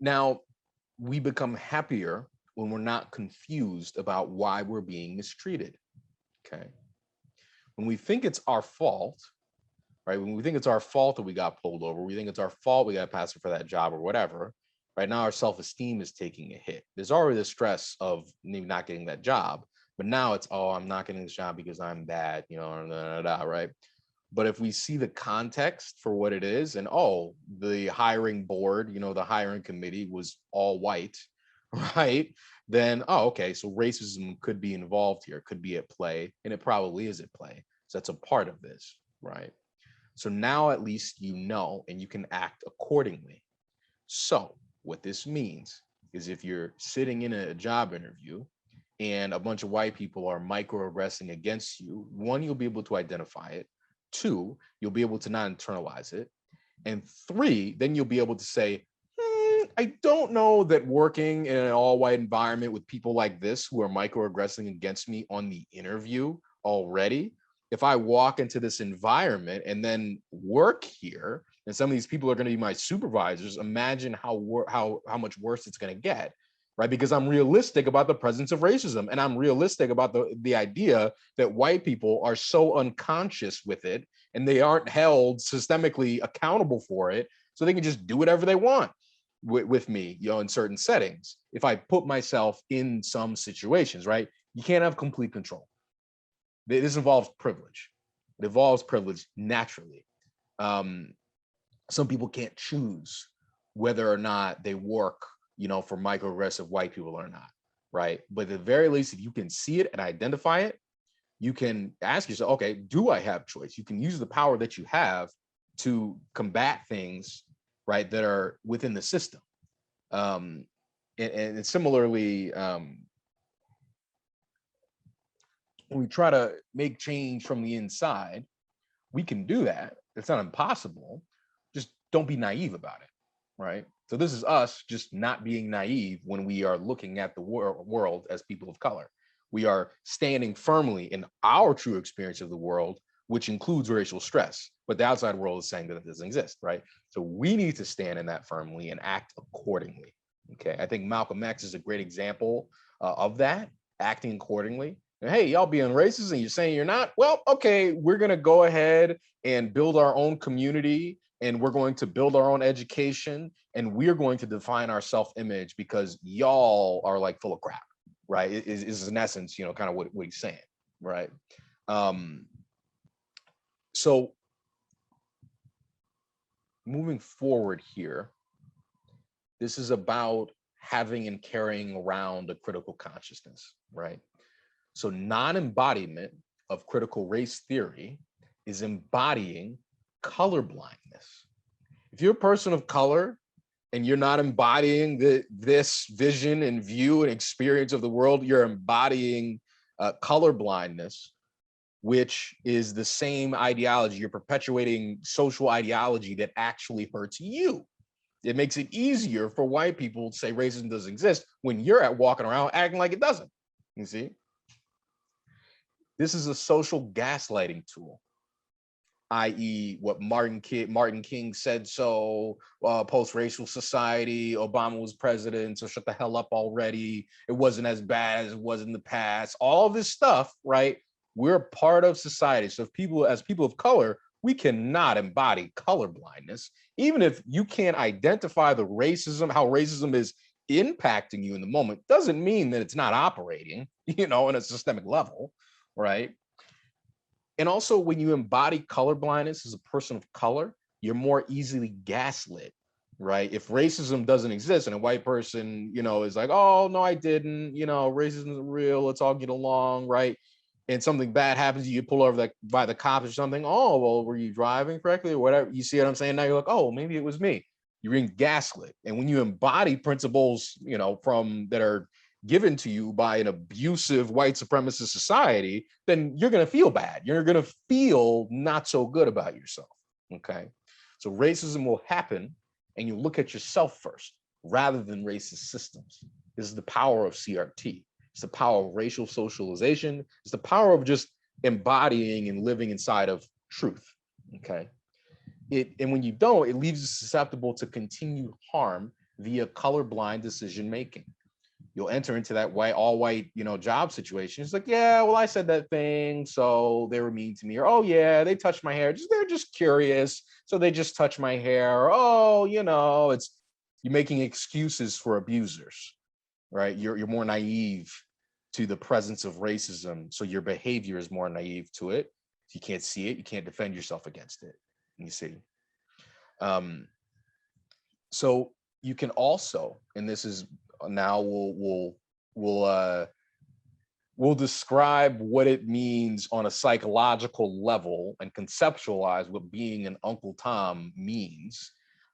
now we become happier when we're not confused about why we're being mistreated, okay? When we think it's our fault, right? When we think it's our fault that we got pulled over, we think it's our fault we got passed for that job or whatever, right now our self-esteem is taking a hit. There's already the stress of maybe not getting that job, but now it's, oh, I'm not getting this job because I'm bad, right? But if we see the context for what it is, and oh, the hiring board, the hiring committee was all white, right? Then, oh, okay, so racism could be involved here, could be at play, and it probably is at play. So that's a part of this, right? So now at least you know, and you can act accordingly. So what this means is if you're sitting in a job interview and a bunch of white people are microaggressing against you, one, you'll be able to identify it. Two, you'll be able to not internalize it. And three, then you'll be able to say, I don't know that working in an all-white environment with people like this who are microaggressing against me on the interview already. If I walk into this environment and then work here, and some of these people are going to be my supervisors, imagine how much worse it's going to get, right? Because I'm realistic about the presence of racism, and I'm realistic about the idea that white people are so unconscious with it, and they aren't held systemically accountable for it, so they can just do whatever they want with me, in certain settings. If I put myself in some situations, right? You can't have complete control. This involves privilege. It involves privilege naturally. Some people can't choose whether or not they work, for microaggressive white people or not, right? But at the very least, if you can see it and identify it, you can ask yourself, okay, do I have choice? You can use the power that you have to combat things, right, that are within the system. And similarly, when we try to make change from the inside, we can do that. It's not impossible. Just don't be naive about it, right? So this is us just not being naive when we are looking at the world as people of color. We are standing firmly in our true experience of the world, which includes racial stress, but the outside world is saying that it doesn't exist, right? So we need to stand in that firmly and act accordingly, okay? I think Malcolm X is a great example of that, acting accordingly. Hey, y'all being racist and you're saying you're not? Well, okay, we're gonna go ahead and build our own community, and we're going to build our own education, and we're going to define our self-image because y'all are like full of crap, right? Is in essence, kind of what he's saying, right? So moving forward here, this is about having and carrying around a critical consciousness, right? So non-embodiment of critical race theory is embodying color blindness. If you're a person of color and you're not embodying this vision and view and experience of the world, you're embodying color blindness, which is the same ideology. You're perpetuating social ideology that actually hurts you. It makes it easier for white people to say racism doesn't exist when you're walking around acting like it doesn't, you see? This is a social gaslighting tool, i.e. what Martin King said so, post-racial society, Obama was president, so shut the hell up already. It wasn't as bad as it was in the past. All this stuff, right? We're part of society. So if as people of color, we cannot embody color blindness. Even if you can't identify the racism, how racism is impacting you in the moment, doesn't mean that it's not operating, in a systemic level, right? And also, when you embody color blindness as a person of color, you're more easily gaslit, right? If racism doesn't exist and a white person, is like, oh, no, I didn't, racism isn't real, let's all get along, right? And something bad happens, you pull over by the cops or something. Oh, well, were you driving correctly or whatever? You see what I'm saying? Now you're like, oh, maybe it was me. You're being gaslit. And when you embody principles, from that are given to you by an abusive white supremacist society, then you're going to feel bad. You're going to feel not so good about yourself. Okay. So racism will happen and you look at yourself first rather than racist systems. This is the power of CRT. It's the power of racial socialization. It's the power of just embodying and living inside of truth. Okay. And when you don't, it leaves you susceptible to continued harm via colorblind decision making. You'll enter into that all white, job situation. It's like, yeah, well, I said that thing, so they were mean to me. Or, oh yeah, they touched my hair. They're just curious, so they just touch my hair. Or, oh, you're making excuses for abusers, right? You're more naive to the presence of racism, so your behavior is more naive to it. You can't see it. You can't defend yourself against it. You see. So you can also, and this is now we'll describe what it means on a psychological level and conceptualize what being an Uncle Tom means.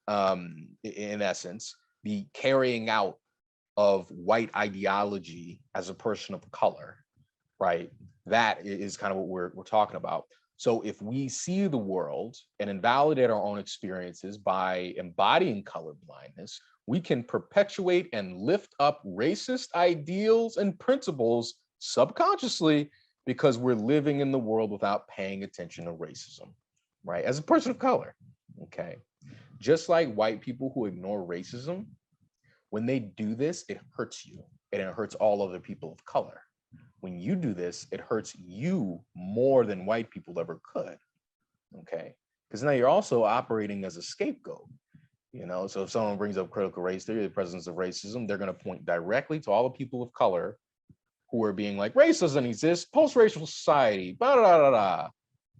In essence, the carrying out of white ideology as a person of color, right? That is kind of what we're talking about. So if we see the world and invalidate our own experiences by embodying color blindness, we can perpetuate and lift up racist ideals and principles subconsciously because we're living in the world without paying attention to racism, right? As a person of color, okay? Just like white people who ignore racism, when they do this, it hurts you and it hurts all other people of color. When you do this, it hurts you more than white people ever could, okay? Because now you're also operating as a scapegoat. So if someone brings up critical race theory, the presence of racism, they're going to point directly to all the people of color who are being like, race doesn't exist, post-racial society, blah, blah, blah, blah,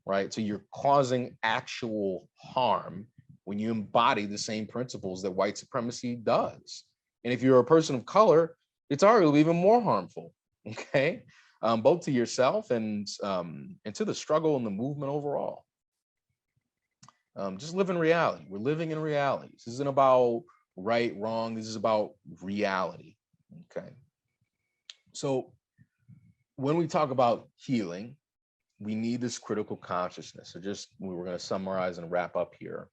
right? So you're causing actual harm when you embody the same principles that white supremacy does. And if you're a person of color, it's arguably even more harmful, okay? Both to yourself and to the struggle and the movement overall. Just live in reality. We're living in reality. This isn't about right, wrong. This is about reality. Okay. So when we talk about healing, we need this critical consciousness. So we were going to summarize and wrap up here.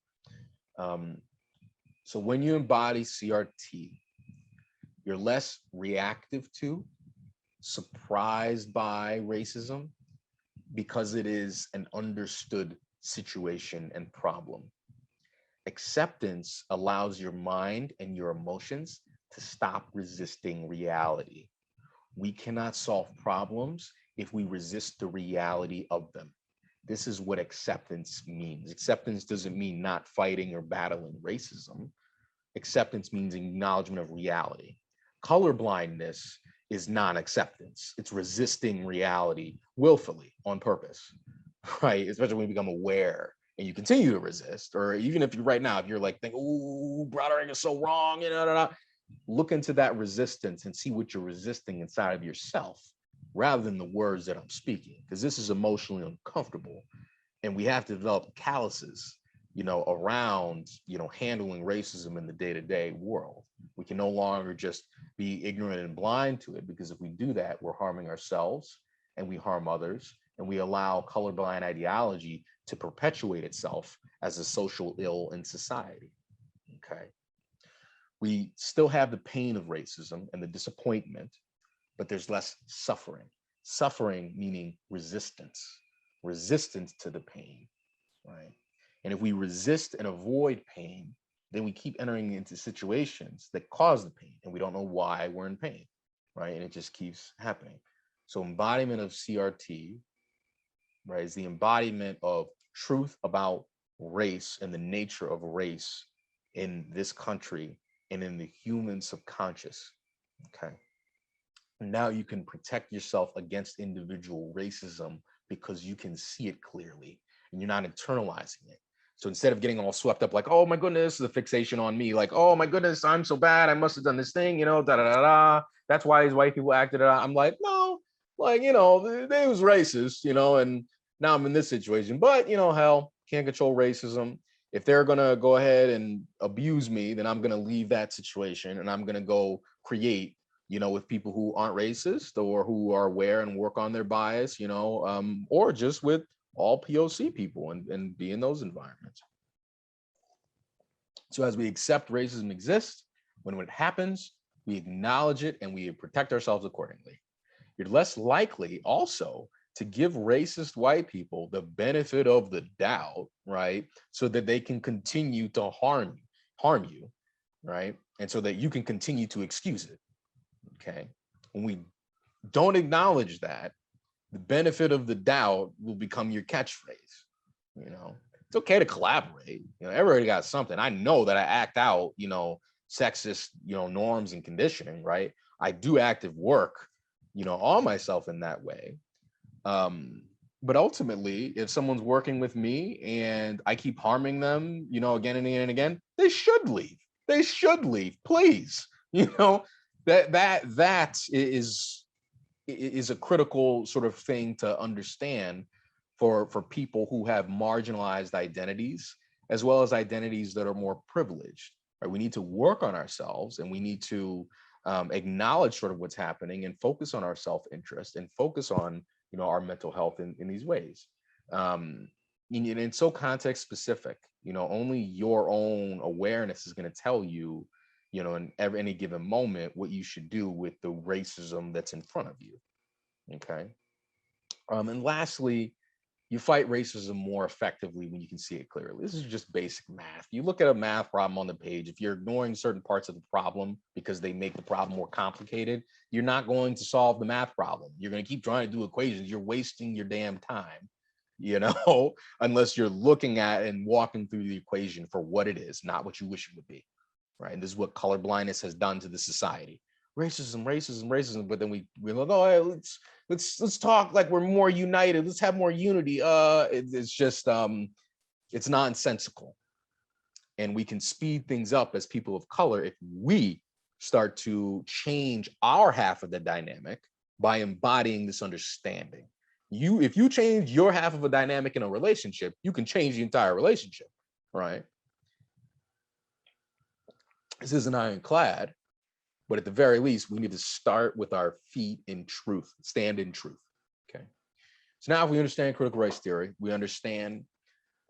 So when you embody CRT, you're less reactive to, surprised by racism because it is an understood situation and problem. Acceptance allows your mind and your emotions to stop resisting reality. We cannot solve problems if we resist the reality of them. This is what acceptance means. Acceptance doesn't mean not fighting or battling racism. Acceptance means acknowledgement of reality. Colorblindness is non-acceptance. It's resisting reality willfully on purpose, right? Especially when you become aware and you continue to resist, or even if you're right now, if you're like, think, oh, Broderick is so wrong, look into that resistance and see what you're resisting inside of yourself rather than the words that I'm speaking, because this is emotionally uncomfortable. And we have to develop calluses, around, handling racism in the day-to-day world. We can no longer just be ignorant and blind to it, because if we do that, we're harming ourselves and we harm others, and we allow colorblind ideology to perpetuate itself as a social ill in society, okay? We still have the pain of racism and the disappointment, but there's less suffering. Suffering meaning resistance to the pain, right? And if we resist and avoid pain, then we keep entering into situations that cause the pain and we don't know why we're in pain, right? And it just keeps happening. So embodiment of CRT, right, is the embodiment of truth about race and the nature of race in this country and in the human subconscious, okay? Now you can protect yourself against individual racism because you can see it clearly and you're not internalizing it. So instead of getting all swept up like, oh my goodness, the fixation on me, like, oh my goodness, I'm so bad, I must have done this thing, da da da da. That's why these white people acted it out. I'm like, no, like, they was racist, and now I'm in this situation. But hell, can't control racism. If they're gonna go ahead and abuse me, then I'm gonna leave that situation and I'm gonna go create, with people who aren't racist or who are aware and work on their bias, or just with all POC people and be in those environments. So as we accept racism exists, when it happens, we acknowledge it and we protect ourselves accordingly. You're less likely also to give racist white people the benefit of the doubt, right? So that they can continue to harm you, right? And so that you can continue to excuse it, okay? When we don't acknowledge that, the benefit of the doubt will become your catchphrase. It's okay to collaborate. Everybody got something. I know that I act out, sexist, norms and conditioning, right? I do active work, on myself in that way. But ultimately, if someone's working with me and I keep harming them, again and again and again, they should leave. They should leave, please. That is a critical sort of thing to understand for people who have marginalized identities, as well as identities that are more privileged. Right? We need to work on ourselves and we need to acknowledge sort of what's happening and focus on our self-interest and focus on our mental health in these ways. And it's so context specific. Only your own awareness is going to tell you, in any given moment, what you should do with the racism that's in front of you. Okay. And lastly, you fight racism more effectively when you can see it clearly. This is just basic math. You look at a math problem on the page, if you're ignoring certain parts of the problem because they make the problem more complicated, you're not going to solve the math problem. You're going to keep trying to do equations. You're wasting your damn time, unless you're looking at and walking through the equation for what it is, not what you wish it would be, right? And this is what color blindness has done to the society. Racism, racism, racism. But then we're like, oh, hey, let's talk like we're more united. Let's have more unity. It's just it's nonsensical. And we can speed things up as people of color if we start to change our half of the dynamic by embodying this understanding. If you change your half of a dynamic in a relationship, you can change the entire relationship, right? This isn't ironclad, but at the very least, we need to start with our feet in truth, stand in truth, okay? So now if we understand critical race theory, we understand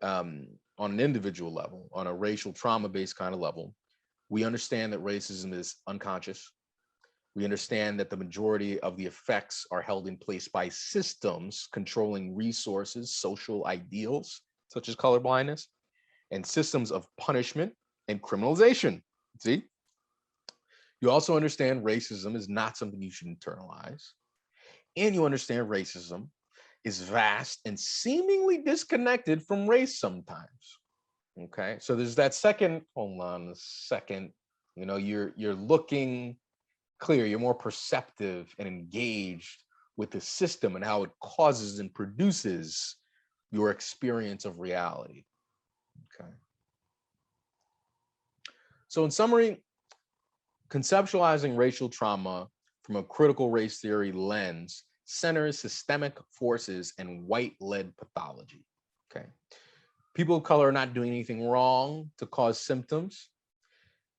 on an individual level, on a racial trauma-based kind of level, we understand that racism is unconscious. We understand that the majority of the effects are held in place by systems controlling resources, social ideals, such as colorblindness, and systems of punishment and criminalization. See? You also understand racism is not something you should internalize. And you understand racism is vast and seemingly disconnected from race sometimes. Okay, so there's that second, hold on a second, you're looking clear, you're more perceptive and engaged with the system and how it causes and produces your experience of reality. Okay. So in summary, conceptualizing racial trauma from a critical race theory lens centers systemic forces and white-led pathology. Okay. People of color are not doing anything wrong to cause symptoms.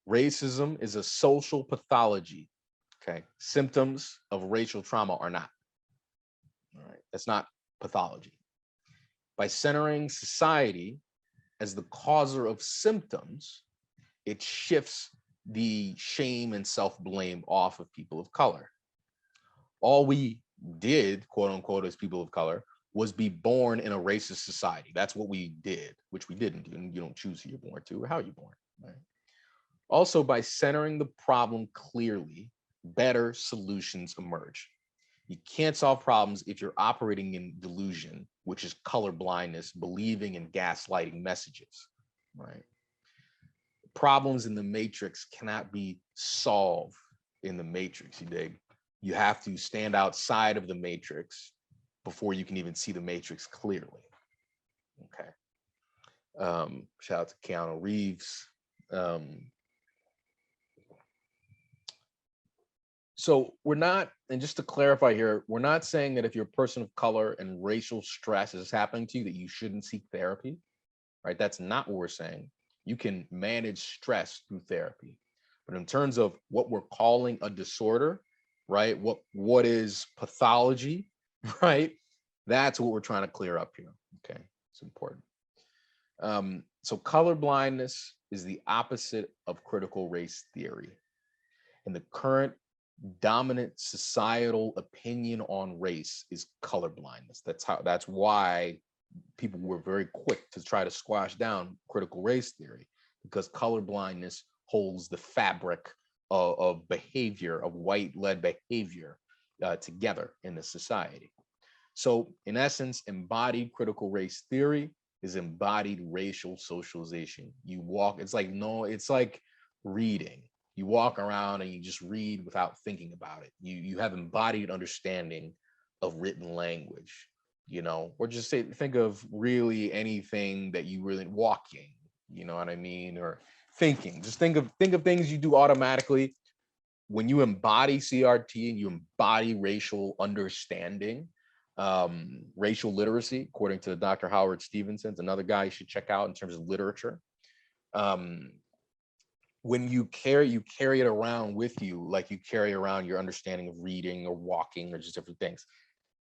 Racism is a social pathology. Okay. Symptoms of racial trauma are not. All right. That's not pathology. By centering society as the causer of symptoms, it shifts the shame and self-blame off of people of color. All we did, quote unquote, as people of color, was be born in a racist society. That's what we did, which we didn't do. And you don't choose who you're born to or how you're born. Right? Also, by centering the problem clearly, better solutions emerge. You can't solve problems if you're operating in delusion, which is color blindness, believing in gaslighting messages, right? Problems in the matrix cannot be solved in the matrix, you dig? You have to stand outside of the matrix before you can even see the matrix clearly. Okay. Shout out to Keanu Reeves. So we're not, and just to clarify here, we're not saying that if you're a person of color and racial stress is happening to you, that you shouldn't seek therapy, right? That's not what we're saying. You can manage stress through therapy. But in terms of what we're calling a disorder, right? What is pathology, right? That's what we're trying to clear up here, okay? It's important. So color blindness is the opposite of critical race theory. And the current dominant societal opinion on race is color blindness. That's why people were very quick to try to squash down critical race theory, because color blindness holds the fabric of behavior, of white-led behavior together in the society. So in essence, embodied critical race theory is embodied racial socialization. It's like reading. You walk around and you just read without thinking about it. You have embodied understanding of written language, or just think of really anything that you really walking, you know what I mean? Or thinking, just think of things you do automatically. When you embody CRT and you embody racial understanding, racial literacy, according to Dr. Howard Stevenson's, another guy you should check out in terms of literature. When you carry it around with you, like you carry around your understanding of reading or walking or just different things.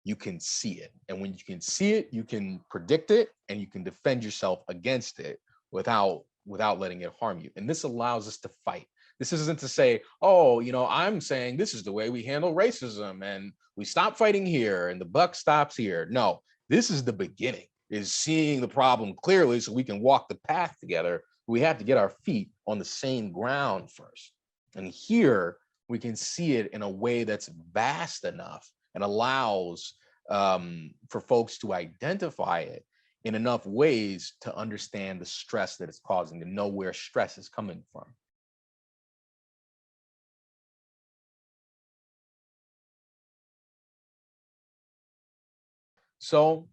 You can see it. And when you can see it, you can predict it and you can defend yourself against it without letting it harm you. And this allows us to fight. This isn't to say, oh, I'm saying this is the way we handle racism and we stop fighting here and the buck stops here. No, this is the beginning, is seeing the problem clearly so we can walk the path together. We have to get our feet on the same ground first. And here we can see it in a way that's vast enough and allows for folks to identify it in enough ways to understand the stress that it's causing, to know where stress is coming from. So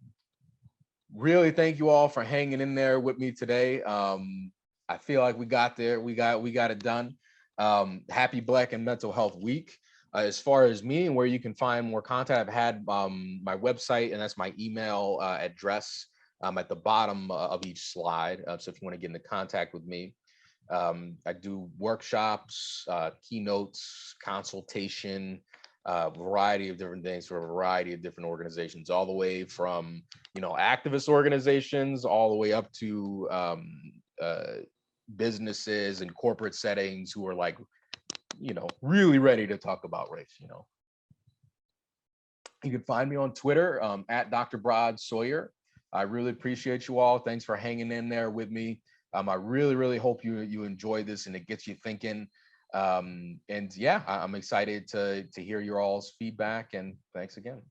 really thank you all for hanging in there with me today. I feel like we got there. We got it done. Happy Black and Mental Health Week. As far as me and where you can find more content, I've had my website, and that's my email address at the bottom of each slide. So if you want to get into contact with me, I do workshops, keynotes, consultation, variety of different things for a variety of different organizations, all the way from activist organizations, all the way up to businesses and corporate settings who are like, really ready to talk about race. You can find me on Twitter at Dr. Brod Sawyer. I really appreciate you all. Thanks for hanging in there with me. I really, really hope you enjoy this and it gets you thinking. And yeah, I'm excited to hear your all's feedback, and thanks again.